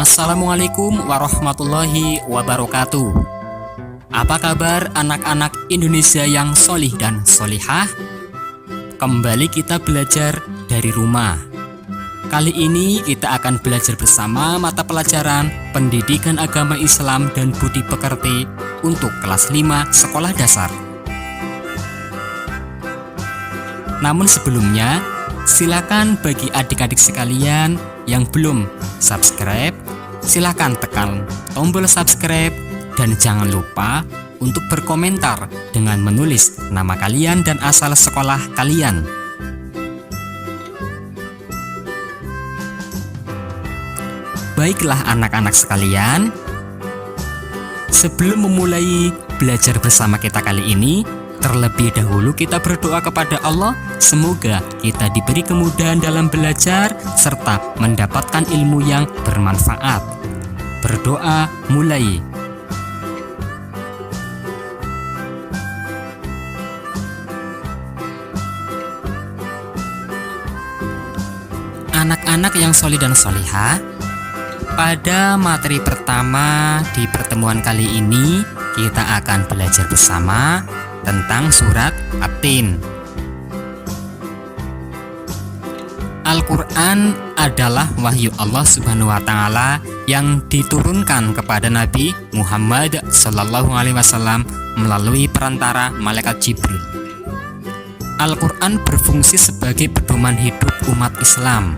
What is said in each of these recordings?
Assalamualaikum warahmatullahi wabarakatuh. Apa kabar anak-anak Indonesia yang solih dan solihah? Kembali kita belajar dari rumah. Kali ini kita akan belajar bersama mata pelajaran Pendidikan Agama Islam dan Budi Pekerti untuk kelas 5 sekolah dasar. Namun sebelumnya, silakan bagi adik-adik sekalian yang belum subscribe, silakan tekan tombol subscribe dan jangan lupa untuk berkomentar dengan menulis nama kalian dan asal sekolah kalian. Baiklah anak-anak sekalian, sebelum memulai belajar bersama kita kali ini, terlebih dahulu kita berdoa kepada Allah, semoga kita diberi kemudahan dalam belajar serta mendapatkan ilmu yang bermanfaat. Berdoa mulai. Anak-anak yang solih dan solihah, pada materi pertama di pertemuan kali ini kita akan belajar bersama tentang surat At-Tin. Al-Quran adalah wahyu Allah Subhanahu wa Ta'ala yang diturunkan kepada Nabi Muhammad SAW melalui perantara malaikat Jibril. Al-Quran berfungsi sebagai pedoman hidup umat Islam.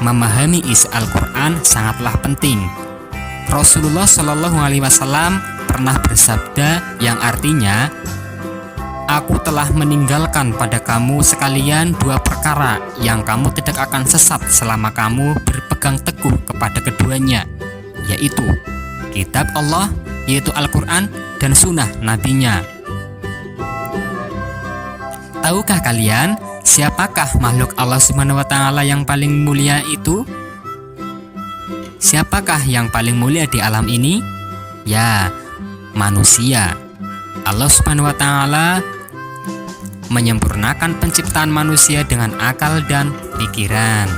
Memahami isi Al-Quran sangatlah penting. Rasulullah SAW pernah bersabda yang artinya, "Aku telah meninggalkan pada kamu sekalian dua perkara yang kamu tidak akan sesat selama kamu berpegang teguh kepada keduanya, yaitu kitab Allah, yaitu Al-Quran, dan sunnah nabinya." Tahukah kalian siapakah makhluk Allah Subhanahu wa Ta'ala yang paling mulia itu? Siapakah yang paling mulia di alam ini? Ya, manusia. Allah Subhanahu wa Ta'ala menyempurnakan penciptaan manusia dengan akal dan pikiran.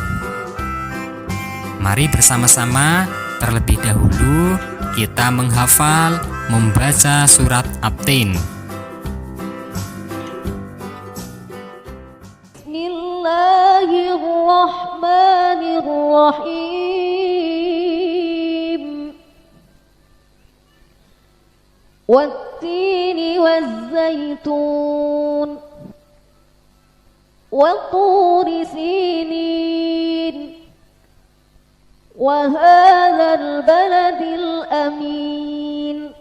Mari bersama-sama terlebih dahulu kita menghafal, membaca surat At-Tin. Bismillahirrahmanirrahim. Wat-tini waz-zaytun وطور سينين وهذا البلد الأمين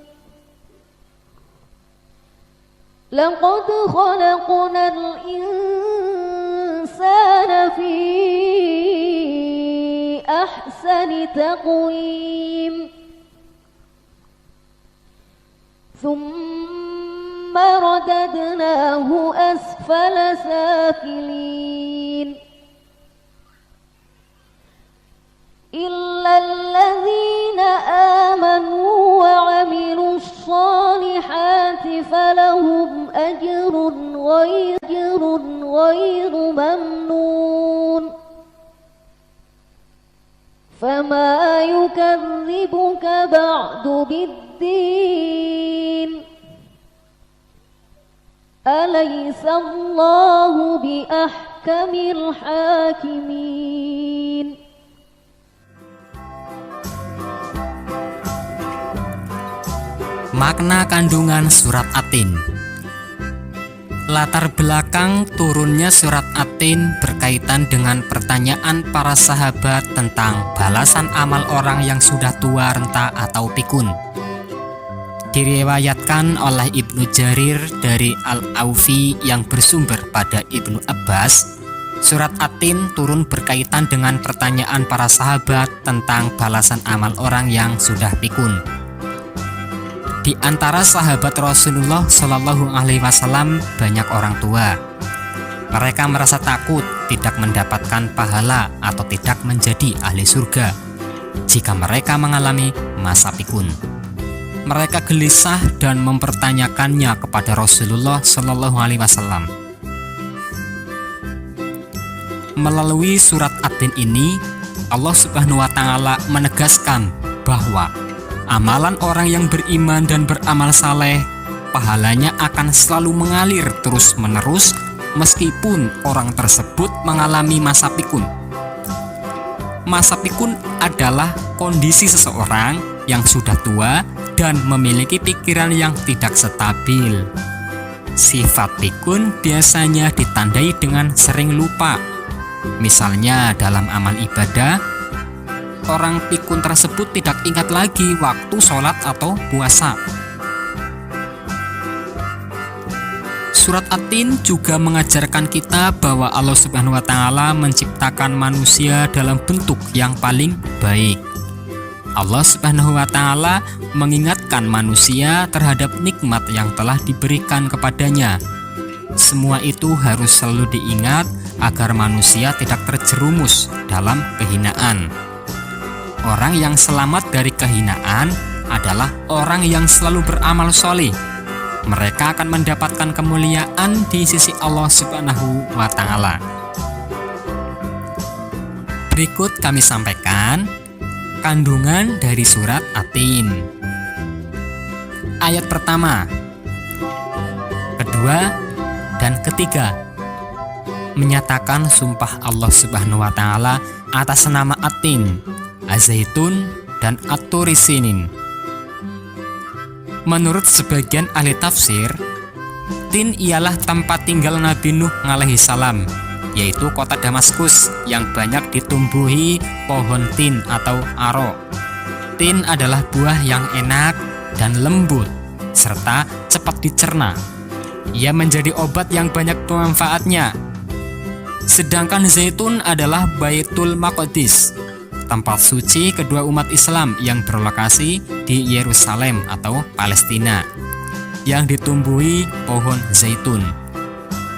لقد خلقنا الإنسان في أحسن تقويم ثم رددناه أسفل سافلين إلا الذين آمنوا وعملوا الصالحات فلهم أجر غير ممنون فما يكذبك بعد بالدين أليس الله بأحكم الحاكمين. Makna kandungan surat At-Tin. Latar belakang turunnya surat At-Tin berkaitan dengan pertanyaan para sahabat tentang balasan amal orang yang sudah tua renta atau pikun. Diriwayatkan oleh Ibnu Jarir dari Al-Aufi yang bersumber pada Ibnu Abbas, surat At-Tin turun berkaitan dengan pertanyaan para sahabat tentang balasan amal orang yang sudah pikun. Di antara sahabat Rasulullah Shallallahu Alaihi Wasallam banyak orang tua. Mereka merasa takut tidak mendapatkan pahala atau tidak menjadi ahli surga jika mereka mengalami masa pikun. Mereka gelisah dan mempertanyakannya kepada Rasulullah Shallallahu Alaihi Wasallam. Melalui surat At-Tin ini, Allah Subhanahu wa taala menegaskan bahwa amalan orang yang beriman dan beramal saleh, pahalanya akan selalu mengalir terus-menerus meskipun orang tersebut mengalami masa pikun. Masa pikun adalah kondisi seseorang yang sudah tua dan memiliki pikiran yang tidak stabil. Sifat pikun biasanya ditandai dengan sering lupa. Misalnya dalam amal ibadah, orang pikun tersebut tidak ingat lagi waktu sholat atau puasa. Surat At-Tin juga mengajarkan kita bahwa Allah Subhanahu wa taala menciptakan manusia dalam bentuk yang paling baik. Allah Subhanahu wa taala mengingatkan manusia terhadap nikmat yang telah diberikan kepadanya. Semua itu harus selalu diingat agar manusia tidak terjerumus dalam kehinaan. Orang yang selamat dari kehinaan adalah orang yang selalu beramal sholih. Mereka akan mendapatkan kemuliaan di sisi Allah Subhanahu wa taala. Berikut kami sampaikan kandungan dari surat At-Tin. Ayat pertama, kedua, dan ketiga menyatakan sumpah Allah Subhanahu wa taala atas nama At-Tin, Az-Zaitun, dan At-Turi Sinin. Menurut sebagian ahli tafsir, Tin ialah tempat tinggal Nabi Nuh alaihi salam, yaitu kota Damaskus yang banyak ditumbuhi pohon tin atau aro. Tin adalah buah yang enak dan lembut, serta cepat dicerna. Ia menjadi obat yang banyak pemanfaatnya. Sedangkan zaitun adalah Baitul Maqdis, tempat suci kedua umat Islam yang berlokasi di Yerusalem atau Palestina, yang ditumbuhi pohon zaitun.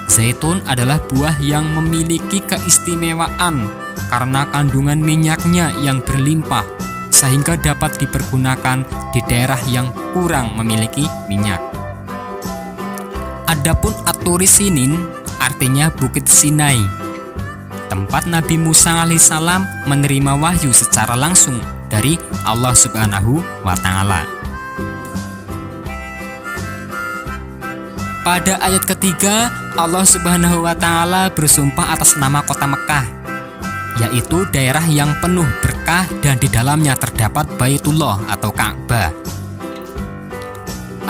Zaitun adalah buah yang memiliki keistimewaan karena kandungan minyaknya yang berlimpah, sehingga dapat dipergunakan di daerah yang kurang memiliki minyak. Adapun At-Turi Sinin artinya Bukit Sinai, tempat Nabi Musa alaihissalam menerima wahyu secara langsung dari Allah Subhanahu wa taala. Pada ayat ketiga, Allah Subhanahu wa taala bersumpah atas nama kota Mekah, yaitu daerah yang penuh berkah dan di dalamnya terdapat Baitullah atau Ka'bah.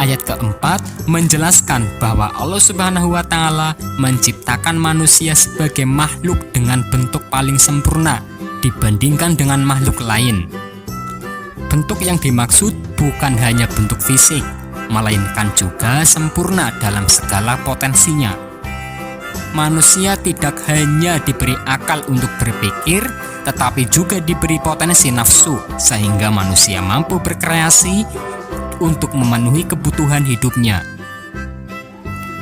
Ayat keempat menjelaskan bahwa Allah Subhanahu wa taala menciptakan manusia sebagai makhluk dengan bentuk paling sempurna dibandingkan dengan makhluk lain. Bentuk yang dimaksud bukan hanya bentuk fisik, melainkan juga sempurna dalam segala potensinya. Manusia tidak hanya diberi akal untuk berpikir, tetapi juga diberi potensi nafsu, sehingga manusia mampu berkreasi untuk memenuhi kebutuhan hidupnya.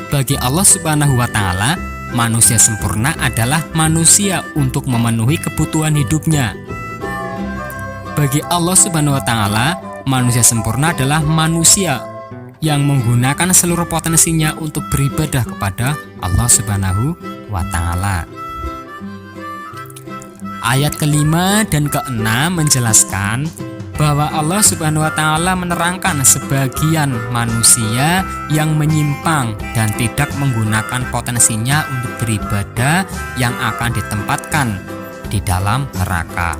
Bagi Allah Subhanahu wa taala, manusia sempurna adalah manusia untuk memenuhi kebutuhan hidupnya. Bagi Allah Subhanahu wa taala, manusia sempurna adalah manusia yang menggunakan seluruh potensinya untuk beribadah kepada Allah Subhanahu wa taala. Ayat kelima dan keenam menjelaskan bahwa Allah Subhanahu wa taala menerangkan sebagian manusia yang menyimpang dan tidak menggunakan potensinya untuk beribadah yang akan ditempatkan di dalam neraka.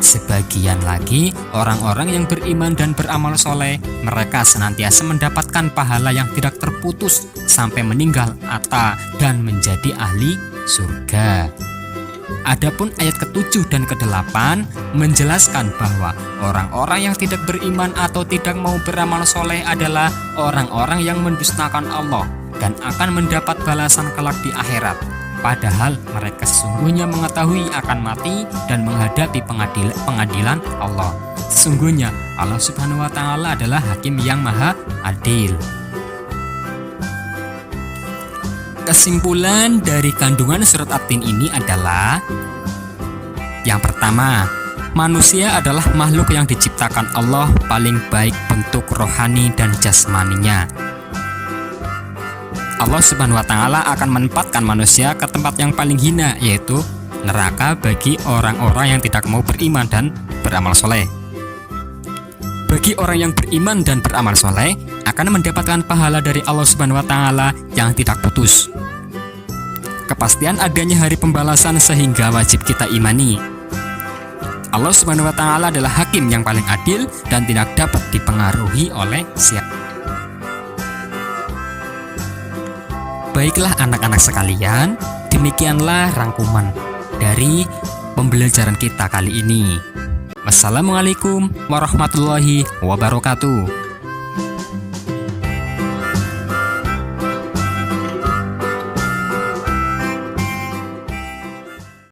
Sebagian lagi orang-orang yang beriman dan beramal soleh, mereka senantiasa mendapatkan pahala yang tidak terputus sampai meninggal dan menjadi ahli surga. Adapun ayat ke-7 dan ke-8 menjelaskan bahwa orang-orang yang tidak beriman atau tidak mau beramal soleh adalah orang-orang yang mendustakan Allah dan akan mendapat balasan kelak di akhirat. Padahal mereka sesungguhnya mengetahui akan mati dan menghadapi pengadilan Allah. Sesungguhnya Allah Subhanahu wa taala adalah hakim yang maha adil. Kesimpulan dari kandungan surat At-Tin ini adalah: yang pertama, manusia adalah makhluk yang diciptakan Allah paling baik bentuk rohani dan jasmaninya. Allah Subhanahu wa taala akan menempatkan manusia ke tempat yang paling hina, yaitu neraka bagi orang-orang yang tidak mau beriman dan beramal soleh. Bagi orang yang beriman dan beramal soleh akan mendapatkan pahala dari Allah Subhanahu wa Ta'ala yang tidak putus. Kepastian adanya hari pembalasan sehingga wajib kita imani. Allah Subhanahu wa Ta'ala adalah hakim yang paling adil dan tidak dapat dipengaruhi oleh siapa. Baiklah anak-anak sekalian, demikianlah rangkuman dari pembelajaran kita kali ini. Wassalamualaikum warahmatullahi wabarakatuh.